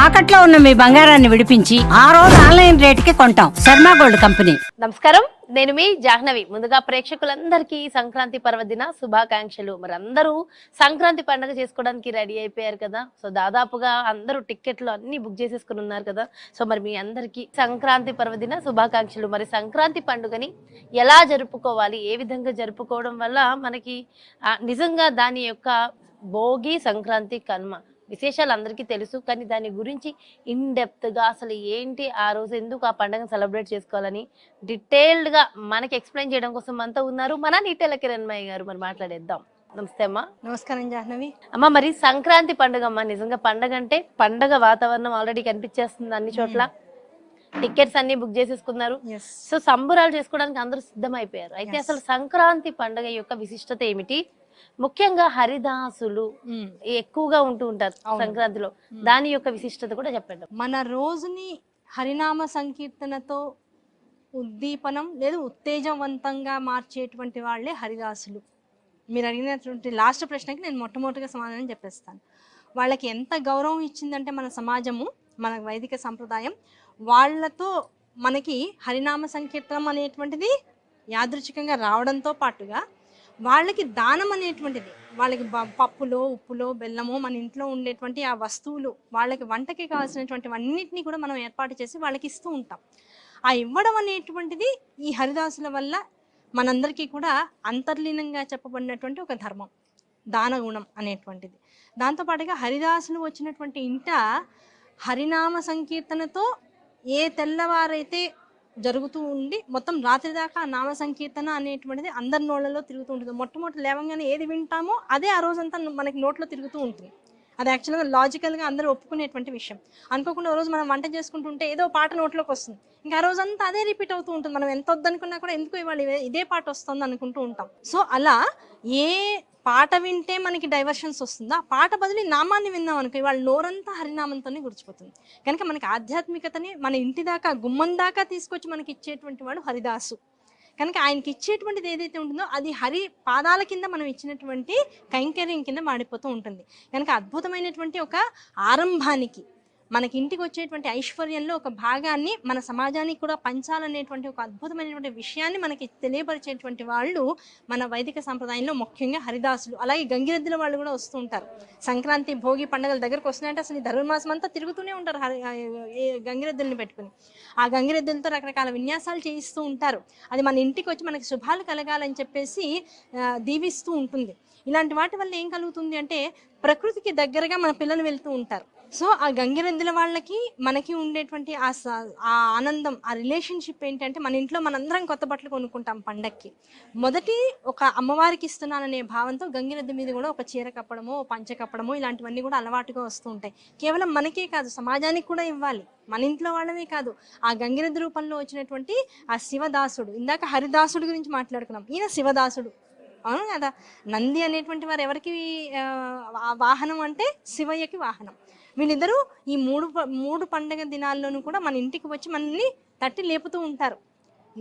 తాకట్లో ఉన్న మీ బంగారాన్ని విడిపించి ఆ రోజు ఆన్లైన్ రేటుకి కొంటాం. Sharma gold company. నమస్కారం, నేను మీ జాహ్నవి. ముందుగా ప్రేక్షకులందరికీ సంక్రాంతి పర్వదిన శుభాకాంక్షలు. మరి అందరూ సంక్రాంతి పండుగ చేసుకోవడానికి రెడీ అయిపోయారు కదా. సో దాదాపుగా అందరూ టికెట్లు అన్ని బుక్ చేసేసుకుని ఉన్నారు కదా. సో మరి మీ అందరికీ సంక్రాంతి పర్వదిన శుభాకాంక్షలు. మరి సంక్రాంతి పండుగని ఎలా జరుపుకోవాలి, ఏ విధంగా జరుపుకోవడం వల్ల మనకి నిజంగా దాని యొక్క భోగి, సంక్రాంతి, కనుమ విశేషాలు అందరికీ తెలుసు. కానీ దాని గురించి ఇన్ డెప్త్ గా అసలు ఏంటి, ఆ రోజు ఎందుకు ఆ పండుగను సెలబ్రేట్ చేసుకోవాలని డీటెయిల్డ్ గా మనకి ఎక్స్ప్లెయిన్ చేయడం కోసం అంతా ఉన్నారు మన నీటెల కిరణ్మయ్య గారు. మరి మాట్లాడేద్దాం. నమస్తే అమ్మా. నమస్కారం జాహ్నవి. అమ్మ, మరి సంక్రాంతి పండుగ అమ్మ, నిజంగా పండుగ అంటే పండుగ వాతావరణం ఆల్రెడీ కనిపించేస్తుంది అన్ని చోట్ల. టికెట్స్ అన్ని బుక్ చేసేసుకున్నారు. సో సంబురాలు చేసుకోవడానికి అందరూ సిద్ధమైపోయారు. అయితే అసలు సంక్రాంతి పండుగ యొక్క విశిష్టత ఏమిటి? ముఖ్యంగా హరిదాసులు ఎక్కువగా ఉంటూ ఉంటారు సంక్రాంతిలో. దాని యొక్క విశిష్టత కూడా చెప్పండి. మన రోజుని హరినామ సంకీర్తనతో ఉద్దీపనం లేదు ఉత్తేజవంతంగా మార్చేటువంటి వాళ్ళే హరిదాసులు. మీరు అడిగినటువంటి లాస్ట్ ప్రశ్నకి నేను మొట్టమొదటిగా సమాధానం చెప్పేస్తాను. వాళ్ళకి ఎంత గౌరవం ఇచ్చిందంటే మన సమాజము, మన వైదిక సంప్రదాయం, వాళ్ళతో మనకి హరినామ సంకీర్తనం అనేటువంటిది యాదృచ్ఛికంగా రావడంతో పాటుగా వాళ్ళకి దానం అనేటువంటిది, వాళ్ళకి పప్పులో, ఉప్పులో, బెల్లమో, మన ఇంట్లో ఉండేటువంటి ఆ వస్తువులు, వాళ్ళకి వంటకి కావాల్సినటువంటి అన్నిటినీ కూడా మనం ఏర్పాటు చేసి వాళ్ళకి ఇస్తూ ఉంటాం. ఆ ఇవ్వడం అనేటువంటిది ఈ హరిదాసుల వల్ల మనందరికీ కూడా అంతర్లీనంగా చెప్పబడినటువంటి ఒక ధర్మం, దానగుణం అనేటువంటిది. దాంతోపాటుగా హరిదాసులు వచ్చినటువంటి ఇంట హరినామ సంకీర్తనతో ఏ తెల్లవారైతే జరుగుతూ ఉండి మొత్తం రాత్రి దాకా నామ సంకీర్తన అనేటువంటిది అందరి నోళ్లలో తిరుగుతూ ఉంటుంది. మొట్టమొదటి లేవంగానే ఏది వింటామో అదే ఆ రోజంతా మనకి నోట్లో తిరుగుతూ ఉంటుంది. అది యాక్చువల్గా లాజికల్గా అందరూ ఒప్పుకునేటువంటి విషయం. అనుకోకుండా ఓ రోజు మనం వంట చేసుకుంటుంటే ఏదో పాట నోట్లోకి వస్తుంది, ఇంకా ఆ రోజంతా అదే రిపీట్ అవుతూ ఉంటుంది. మనం ఎంత వద్దనుకున్నా కూడా ఎందుకు ఇవాళ ఇదే పాట వస్తుంది అనుకుంటూ ఉంటాం. సో అలా ఏ పాట వింటే మనకి డైవర్షన్స్ వస్తుందో ఆ పాట బదులు నామాన్ని విన్నాం అనుకో, ఇవాళ నోరంతా హరినామంతోనే గుర్చిపోతుంది. కనుక మనకి ఆధ్యాత్మికతని మన ఇంటి దాకా, గుమ్మం దాకా తీసుకొచ్చి మనకి ఇచ్చేటువంటి వాడు హరిదాసు. కనుక ఆయనకి ఇచ్చేటువంటిది ఏదైతే ఉంటుందో అది హరి పాదాల కింద మనం ఇచ్చినటువంటి కైంకర్యం కింద మాడిపోతూ ఉంటుంది. కనుక అద్భుతమైనటువంటి ఒక ఆరంభానికి, మనకి ఇంటికి వచ్చేటువంటి ఐశ్వర్యంలో ఒక భాగాన్ని మన సమాజానికి కూడా పంచాలనేటువంటి ఒక అద్భుతమైనటువంటి విషయాన్ని మనకి తెలియపరిచేటువంటి వాళ్ళు మన వైదిక సంప్రదాయంలో ముఖ్యంగా హరిదాసులు. అలాగే గంగిరెద్దుల వాళ్ళు కూడా వస్తూ ఉంటారు. సంక్రాంతి, భోగి పండుగల దగ్గరకు వస్తున్నాయంటే అసలు ఈ ధనుర్మాసం అంతా తిరుగుతూనే ఉంటారు గంగిరెద్దుల్ని పెట్టుకుని. ఆ గంగిరెద్దులతో రకరకాల విన్యాసాలు చేయిస్తూ ఉంటారు. అది మన ఇంటికి వచ్చి మనకి శుభాలు కలగాలని చెప్పేసి దీవిస్తూ ఉంటుంది. ఇలాంటి వాటి వల్ల ఏం కలుగుతుంది అంటే ప్రకృతికి దగ్గరగా మన పిల్లలు వెళ్తూ ఉంటారు. సో ఆ గంగిరెద్దుల వాళ్ళకి మనకి ఉండేటువంటి ఆ ఆనందం, ఆ రిలేషన్షిప్ ఏంటంటే మన ఇంట్లో మనందరం కొత్త బట్టలు కొనుక్కుంటాం పండక్కి. మొదటి ఒక అమ్మవారికి ఇస్తున్నాననే భావంతో గంగిరెద్దు మీద కూడా ఒక చీర కప్పడమో, పంచ కప్పడమో ఇలాంటివన్నీ కూడా అలవాటుగా వస్తూ ఉంటాయి. కేవలం మనకే కాదు, సమాజానికి కూడా ఇవ్వాలి. మన ఇంట్లో వాళ్ళమే కాదు, ఆ గంగిరెద్దు రూపంలో వచ్చినటువంటి ఆ శివదాసుడు, ఇందాక హరిదాసుడు గురించి మాట్లాడుకున్నాం, ఈయన శివదాసుడు. అవును కదా. నంది అనేటువంటి వారు ఎవరికి వాహనం అంటే శివయ్యకి వాహనం. వీళ్ళిద్దరూ ఈ మూడు పండగ దినాల్లోనూ కూడా మన ఇంటికి వచ్చి మనల్ని తట్టి లేపుతూ ఉంటారు.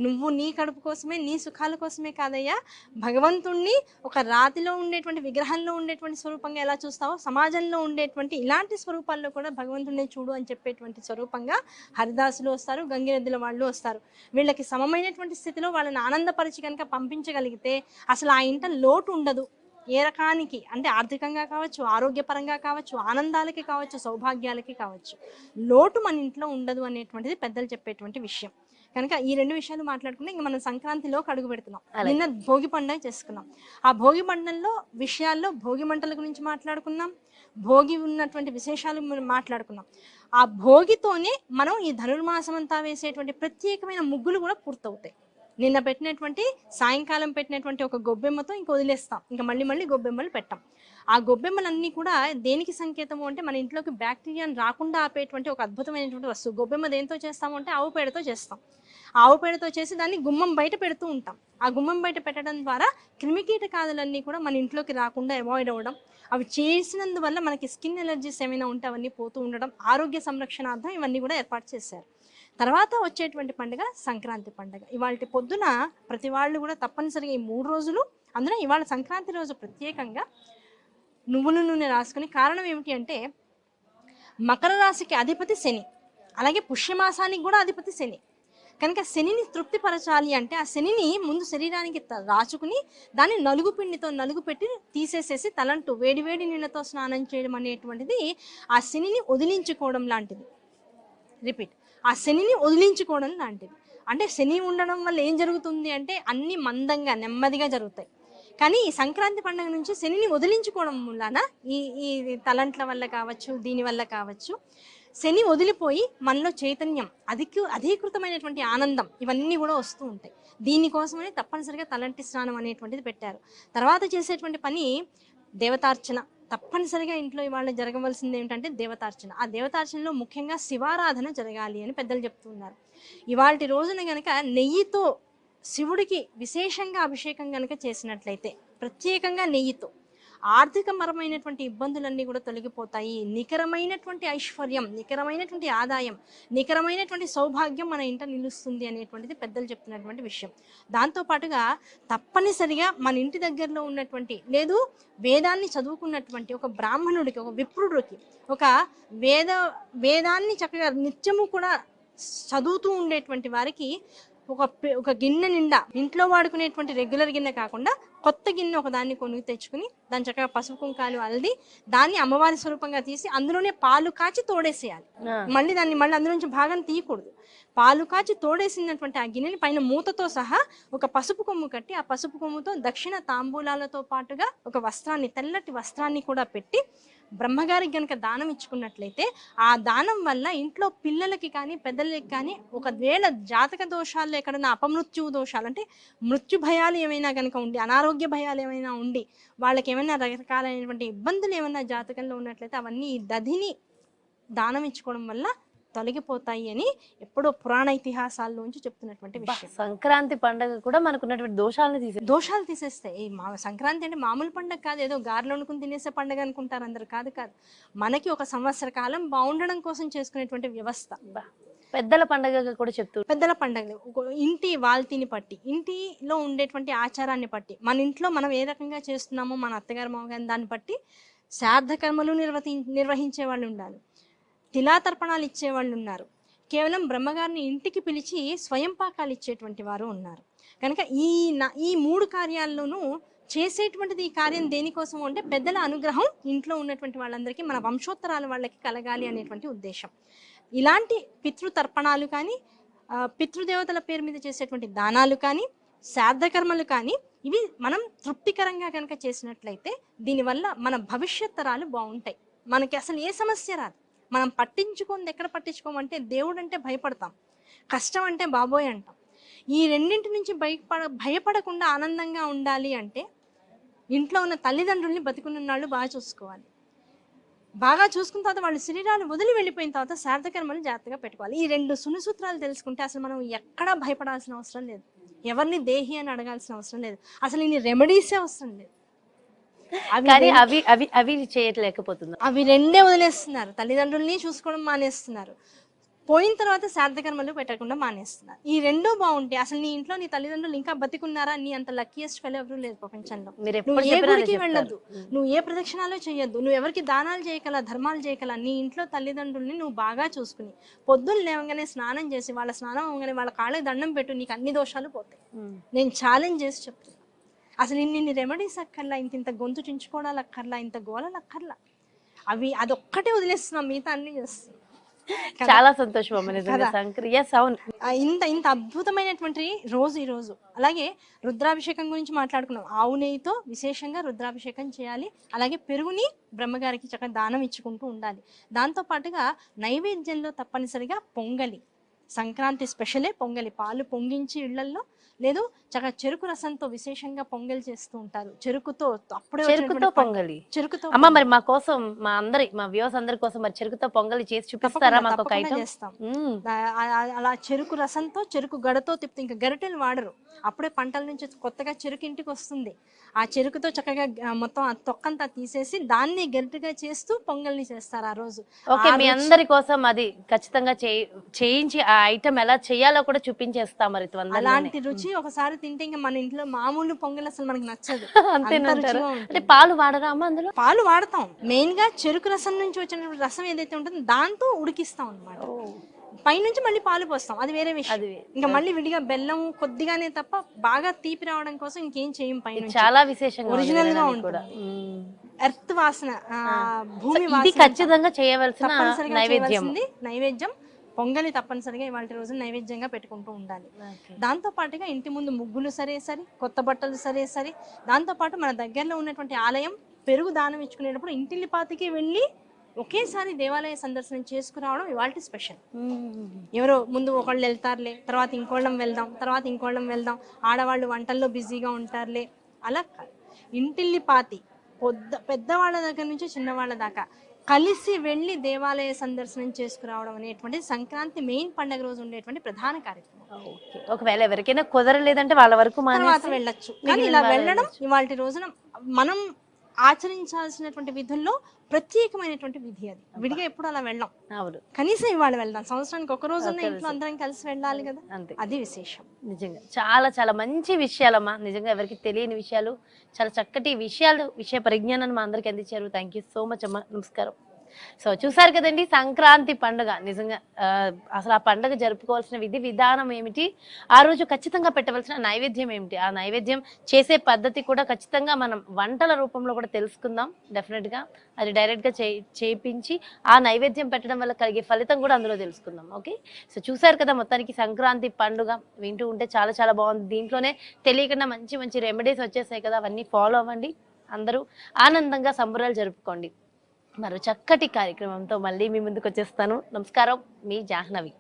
నువ్వు నీ కడుపు కోసమే, నీ సుఖాల కోసమే కాదయ్యా, భగవంతుణ్ణి ఒక రాతిలో ఉండేటువంటి విగ్రహంలో ఉండేటువంటి స్వరూపంగా ఎలా చూస్తావో సమాజంలో ఉండేటువంటి ఇలాంటి స్వరూపాల్లో కూడా భగవంతుణ్ణి చూడు అని చెప్పేటువంటి స్వరూపంగా హరిదాసులు వస్తారు, గంగిరెద్దుల వాళ్ళు వస్తారు. వీళ్ళకి సమమైనటువంటి స్థితిలో వాళ్ళని ఆనందపరిచి కనుక పంపించగలిగితే అసలు ఆ ఇంట లోటు ఉండదు. ఏ రకానికి అంటే ఆర్థికంగా కావచ్చు, ఆరోగ్యపరంగా కావచ్చు, ఆనందాలకి కావచ్చు, సౌభాగ్యాలకి కావచ్చు, లోటు మన ఇంట్లో ఉండదు అనేటువంటిది పెద్దలు చెప్పేటువంటి విషయం. కనుక ఈ రెండు విషయాలు మాట్లాడుకున్నా ఇంకా మనం సంక్రాంతిలోకి అడుగు పెడుతున్నాం. నిన్న భోగి పండుగ చేసుకున్నాం. ఆ భోగి పండుగలో విషయాల్లో భోగి మంటల గురించి మాట్లాడుకున్నాం, భోగి ఉన్నటువంటి విశేషాలు మాట్లాడుకున్నాం. ఆ భోగితోనే మనం ఈ ధనుర్మాసం అంతా వేసేటువంటి ప్రత్యేకమైన ముగ్గులు కూడా పూర్తవుతాయి. నిన్న పెట్టినటువంటి సాయంకాలం పెట్టినటువంటి ఒక గొబ్బెమ్మతో ఇంక వదిలేస్తాం, ఇంకా మళ్ళీ గొబ్బెమ్మలు పెట్టాం. ఆ గొబ్బెమ్మలన్నీ కూడా దేనికి సంకేతము అంటే మన ఇంట్లోకి బ్యాక్టీరియాని రాకుండా ఆపేటువంటి ఒక అద్భుతమైనటువంటి వస్తువు. గొబ్బెమ్మ దేంతో చేస్తాము అంటే ఆవు పేడతో చేస్తాం. ఆవు పేడతో చేసి దాన్ని గుమ్మం బయట పెడుతూ ఉంటాం. ఆ గుమ్మం బయట పెట్టడం ద్వారా క్రిమికీటకాదులన్నీ కూడా మన ఇంట్లోకి రాకుండా అవాయిడ్ అవ్వడం, అవి చేసినందువల్ల మనకి స్కిన్ ఎలర్జీస్ ఏమైనా ఉంటే అవన్నీ పోతూ ఉండడం, ఆరోగ్య సంరక్షణార్థం ఇవన్నీ కూడా ఏర్పాటు చేశారు. తర్వాత వచ్చేటువంటి పండుగ సంక్రాంతి పండుగ. ఇవాళ పొద్దున ప్రతి వాళ్ళు కూడా తప్పనిసరిగా ఈ 3 రోజులు, అందులో ఇవాళ సంక్రాంతి రోజు ప్రత్యేకంగా నువ్వుల నూనె రాసుకుని, కారణం ఏమిటి అంటే మకర రాశికి అధిపతి శని, అలాగే పుష్యమాసానికి కూడా అధిపతి శని. కనుక శనిని తృప్తిపరచాలి అంటే ఆ శనిని ముందు శరీరానికి రాచుకుని దాన్ని నలుగు పిండితో నలుగు పెట్టి తీసేసేసి తలంటూ వేడివేడి నీళ్ళతో స్నానం చేయడం అనేటువంటిది ఆ శనిని వదిలించుకోవడం లాంటిది. రిపీట్, ఆ శనిని వదిలించుకోవడం లాంటిది. అంటే శని ఉండడం వల్ల ఏం జరుగుతుంది అంటే అన్ని మందంగా నెమ్మదిగా జరుగుతాయి. కానీ ఈ సంక్రాంతి పండుగ నుంచి శనిని వదిలించుకోవడం వలన ఈ ఈ తలంట్ల వల్ల కావచ్చు, దీని వల్ల కావచ్చు, శని వదిలిపోయి మనలో చైతన్యం, అధీకృతమైనటువంటి ఆనందం ఇవన్నీ కూడా వస్తూ ఉంటాయి. దీనికోసమని తప్పనిసరిగా తలంటి స్నానం అనేటువంటిది పెట్టారు. తర్వాత చేసేటువంటి పని దేవతార్చన. తప్పనిసరిగా ఇంట్లో ఇవాళ జరగవలసింది ఏమిటంటే దేవతార్చన. ఆ దేవతార్చనలో ముఖ్యంగా శివారాధన జరగాలి అని పెద్దలు చెప్తున్నారు. ఇవాళ రోజున గనక నెయ్యితో శివుడికి విశేషంగా అభిషేకం గనక చేసినట్లయితే, ప్రత్యేకంగా నెయ్యితో, ఆర్థికపరమైనటువంటి ఇబ్బందులన్నీ కూడా తొలగిపోతాయి. నికరమైనటువంటి ఐశ్వర్యం, నికరమైనటువంటి ఆదాయం, నికరమైనటువంటి సౌభాగ్యం మన ఇంట నిలుస్తుంది అనేటువంటిది పెద్దలు చెప్తున్నటువంటి విషయం. దాంతోపాటుగా తప్పనిసరిగా మన ఇంటి దగ్గరలో ఉన్నటువంటి, లేదు వేదాన్ని చదువుకున్నటువంటి ఒక బ్రాహ్మణుడికి, ఒక విప్రుడికి, ఒక వేదాన్ని చక్కగా నిత్యము కూడా చదువుతూ ఉండేటువంటి వారికి ఒక గిన్నె నిండా, ఇంట్లో వాడుకునేటువంటి రెగ్యులర్ గిన్నె కాకుండా కొత్త గిన్నె ఒక దాన్ని కొనుక్కు తెచ్చుకుని దాని చక్కగా పసుపు కుంకాలు అల్లి దాన్ని అమ్మవారి స్వరూపంగా తీసి అందులోనే పాలు కాచి తోడేసేయాలి. మళ్ళీ అందులో నుంచి భాగం తీయకూడదు. పాలు కాచి తోడేసినటువంటి ఆ గిన్నెని పైన మూతతో సహా ఒక పసుపు కొమ్ము కట్టి, ఆ పసుపు కొమ్ముతో దక్షిణ తాంబూలాలతో పాటుగా ఒక వస్త్రాన్ని, తెల్లటి వస్త్రాన్ని కూడా పెట్టి బ్రహ్మగారికి గనక దానం ఇచ్చుకున్నట్లయితే ఆ దానం వల్ల ఇంట్లో పిల్లలకి కానీ పెద్దలకి కానీ ఒకవేళ జాతక దోషాల్లో ఎక్కడైనా అపమృత్యు దోషాలు, అంటే మృత్యు భయాలు ఏమైనా కనుక ఉండి, అనారోగ్య భయాలు ఏమైనా ఉండి, వాళ్ళకి ఏమైనా రకరకాలైనటువంటి ఇబ్బందులు ఏమైనా జాతకంలో ఉన్నట్లయితే అవన్నీ ఈ దధిని దానం ఇచ్చుకోవడం వల్ల తొలగిపోతాయి అని ఎప్పుడో పురాణ ఇతిహాసాల్లోంచి చెప్తున్నటువంటి విషయం. సంక్రాంతి పండుగ కూడా మనకు ఉన్నటువంటి దోషాలు తీసేస్తాయి. సంక్రాంతి అంటే మామూలు పండుగ కాదు, ఏదో గారెలు వండుకుని తినేసే పండుగ అనుకుంటారు అందరు. కాదు. మనకి ఒక సంవత్సర కాలం బాగుండడం కోసం చేసుకునేటువంటి వ్యవస్థ. పెద్దల పండుగ కూడా చెప్తూ, పెద్దల పండుగ ఇంటి వాల్తీని బట్టి, ఇంటిలో ఉండేటువంటి ఆచారాన్ని బట్టి, మన ఇంట్లో మనం ఏ రకంగా చేస్తున్నామో మన అత్తగారు మామగారు దాన్ని బట్టి శ్రాద్ధ కర్మలు నిర్వహించే వాళ్ళు ఉండాలి, తిలాతర్పణాలు ఇచ్చేవాళ్ళు ఉన్నారు, కేవలం బ్రహ్మగారిని ఇంటికి పిలిచి స్వయం పాకాలు ఇచ్చేటువంటి వారు ఉన్నారు. కనుక ఈ 3 కార్యాల్లోనూ చేసేటువంటిది, ఈ కార్యం దేనికోసం అంటే పెద్దల అనుగ్రహం ఇంట్లో ఉన్నటువంటి వాళ్ళందరికీ, మన వంశోత్తరాల వాళ్ళకి కలగాలి అనేటువంటి ఉద్దేశం. ఇలాంటి పితృతర్పణాలు కానీ, పితృదేవతల పేరు మీద చేసేటువంటి దానాలు కానీ, శ్రాద్ధకర్మలు కానీ, ఇవి మనం తృప్తికరంగా కనుక చేసినట్లయితే దీనివల్ల మన భవిష్యత్ తరాలు బాగుంటాయి. మనకి అసలు ఏ సమస్య రాదు. మనం పట్టించుకుంది ఎక్కడ పట్టించుకోమంటే దేవుడు అంటే భయపడతాం, కష్టం అంటే బాబోయ్ అంటాం. ఈ రెండింటి నుంచి భయపడకుండా ఆనందంగా ఉండాలి అంటే ఇంట్లో ఉన్న తల్లిదండ్రుల్ని బతికున్ననాళ్ళు బాగా చూసుకోవాలి. బాగా చూసుకున్న తర్వాత వాళ్ళు శరీరాలు వదిలి వెళ్ళిపోయిన తర్వాత శ్రాద్ధకర్మలు జాగ్రత్తగా పెట్టుకోవాలి. ఈ 2 సునిసూత్రాలు తెలుసుకుంటే అసలు మనం ఎక్కడా భయపడాల్సిన అవసరం లేదు, ఎవరిని దేహి అని అడగాల్సిన అవసరం లేదు, అసలు ఇన్ని రెమెడీసే అవసరం లేదు. అవి చేయలేకపోతున్నారు. అవి 2 వదిలేస్తున్నారు. తల్లిదండ్రుల్ని చూసుకోవడం మానేస్తున్నారు, పోయిన తర్వాత శ్రాద్ధకర్మలు పెట్టకుండా మానేస్తున్నారు. ఈ 2 బాగుంటే అసలు నీ ఇంట్లో నీ తల్లిదండ్రులు ఇంకా బతికున్నారా, నీ అంత లక్కీయెస్ట్ ఫెలో ఎవరు లేదు ప్రపంచంలో. నువ్వు ఏ గుడికి వెళ్ళొద్దు, నువ్వు ఏ ప్రదక్షిణాలు చేయొద్దు, నువ్వు ఎవరికి దానాలు చేయగల, ధర్మాలు చేయగల, నీ ఇంట్లో తల్లిదండ్రుల్ని నువ్వు బాగా చూసుకుని పొద్దున్న లేవగానే స్నానం చేసి, వాళ్ళ స్నానం అవగానే వాళ్ళ కాళ్ళకి దండం పెట్టు, నీకు అన్ని దోషాలు పోతాయి. నేను ఛాలెంజ్ చేసి చెప్తున్నా. అసలు ఇన్ని రెమెడీస్ అక్కర్లా, ఇంత గొంతు చించుకోవడాలు అక్కర్లా, ఇంత గోళలు అక్కర్లా. అదొక్కటే వదిలేస్తున్నాం, మిగతా అన్ని చేస్తున్నాం. చాలా సంతోషం. ఇంత అద్భుతమైనటువంటి రోజు ఈ రోజు. అలాగే రుద్రాభిషేకం గురించి మాట్లాడుకున్నాం. ఆవు నెయ్యితో విశేషంగా రుద్రాభిషేకం చేయాలి. అలాగే పెరుగుని బ్రహ్మగారికి చక్కగా దానం ఇచ్చుకుంటూ ఉండాలి. దాంతో పాటుగా నైవేద్యంలో తప్పనిసరిగా పొంగలి, సంక్రాంతి స్పెషలే పొంగలి. పాలు పొంగించి ఇళ్లల్లో, లేదు చక్కగా చెరుకు రసంతో విశేషంగా పొంగలి చేస్తూ ఉంటారు. చెరుకుతో పొంగలి. అమ్మ మరి మా కోసం, మా వ్యూవర్స్ అందరి కోసం మరి చెరుకుతో పొంగలి చేసి చూపిస్తారా? మాకు ఒక ఐటమ్ చేస్తాం. అలా చెరుకు రసంతో, చెరుకు గడతో తిప్పుతూ, ఇంకా గరిటెలు వాడరు. అప్పుడే పంటల నుంచి కొత్తగా చెరుకు ఇంటికి వస్తుంది. ఆ చెరుకుతో చక్కగా మొత్తం ఆ తొక్కంతా తీసేసి దాన్ని గరిటెగా చేస్తూ పొంగల్ని చేస్తారు ఆ రోజు. ఓకే, మీ అందరి కోసం అది ఖచ్చితంగా చేయించి ఆ ఐటమ్ ఎలా చేయాలో కూడా చూపించేస్తాం. మరి అలాంటి రుచి ఒకసారి తింటే ఇంకా మన ఇంట్లో మామూలు పొంగల్ అసలు మనకి నచ్చదు. అంతేనంటారు. రుచిగా అంటే ఉంటుంది. పాలు వాడరా అమ్మ అందులో? పాలు వాడతాం, మెయిన్ గా చెరుకు రసం నుంచి వచ్చిన రసం ఏదైతే ఉంటుందో దాంతో ఉడికిస్తాం అన్నమాట. పైనుంచి మళ్ళీ పాలు పోస్తాం, అది వేరే విషయం. అది ఇంకా మళ్ళీ విడిగా బెల్లం కొద్దిగానే తప్ప బాగా తీపి రావడం కోసం ఇంకేం చేయం. పైన చాలా విశేషంగా ఒరిజినల్ గా వినడానికి ఉంటుంది. కూడా. ఎర్త్ వాసన, భూమి ఇది వాసన ఖచ్చితంగా చేయవలసిన తప్పనిసరిగా నైవేద్యం. చేయవలసింది నైవేద్యం. పొంగలి తప్పనిసరిగా ఇవాళ రోజు నైవేద్యంగా పెట్టుకుంటూ ఉండాలి. దాంతో పాటుగా ఇంటి ముందు ముగ్గులు సరే సరి, కొత్త బట్టలు సరే సరి, దాంతో పాటు మన దగ్గరలో ఉన్నటువంటి ఆలయం పెరుగు దానం ఇచ్చుకునేటప్పుడు ఇంటిల్లిపాతికి వెళ్ళి ఒకేసారి దేవాలయ సందర్శనం చేసుకురావడం ఇవాళ స్పెషల్. ఎవరో ముందు ఒకళ్ళు వెళ్తారులే, తర్వాత ఇంకోళ్ళం వెళ్దాం, తర్వాత ఇంకోళ్ళం వెళ్దాం, ఆడవాళ్ళు వంటల్లో బిజీగా ఉంటారులే, అలా కాదు. ఇంటిల్లిపాతి పెద్దవాళ్ళ దగ్గర నుంచి చిన్నవాళ్ళ దాకా కలిసి వెళ్ళి దేవాలయ సందర్శనం చేసుకురావడం అనేటువంటి సంక్రాంతి మెయిన్ పండుగ రోజు ఉండేటువంటి ప్రధాన కార్యక్రమం. ఒకవేళ ఎవరికైనా కుదరలేదంటే వాళ్ళ వరకు తర్వాత వెళ్ళొచ్చు. కానీ ఇలా వెళ్ళడం ఇవాళ రోజున మనం ఆచరించాల్సినటువంటి విధుల్లో ప్రత్యేకమైనటువంటి విధి. అది విడిగా ఎప్పుడు అలా వెళ్ళాం. కనీసం ఇవాళ వెళ్దాం, సంవత్సరానికి ఒక రోజు ఇంట్లో అందరం కలిసి వెళ్ళాలి కదా, అది విశేషం. నిజంగా చాలా చాలా మంచి విషయాలమ్మా, నిజంగా ఎవరికి తెలియని విషయాలు, చాలా చక్కటి విషయ పరిజ్ఞానాన్ని మా అందరికి అందించారు. థ్యాంక్ యూ సో మచ్ అమ్మా, నమస్కారం. సో చూసారు కదండి సంక్రాంతి పండుగ. నిజంగా అసలు ఆ పండుగ జరుపుకోవాల్సిన విధి విధానం ఏమిటి, ఆ రోజు ఖచ్చితంగా పెట్టవలసిన నైవేద్యం ఏమిటి, ఆ నైవేద్యం చేసే పద్ధతి కూడా ఖచ్చితంగా మనం వంటల రూపంలో కూడా తెలుసుకుందాం. డెఫినెట్గా అది డైరెక్ట్గా చేయించి ఆ నైవేద్యం పెట్టడం వల్ల కలిగే ఫలితం కూడా అందులో తెలుసుకుందాం. ఓకే, సో చూసారు కదా మొత్తానికి సంక్రాంతి పండుగ. వింటూ ఉంటే చాలా చాలా బాగుంది. దీంట్లోనే తెలియకుండా మంచి మంచి రెమెడీస్ వచ్చేసాయి కదా, అవన్నీ ఫాలో అవ్వండి. అందరూ ఆనందంగా సంబరాలు జరుపుకోండి. మరో చక్కటి కార్యక్రమంతో మళ్ళీ మీ ముందుకు వచ్చేస్తాను. నమస్కారం, మీ జాహ్నవి.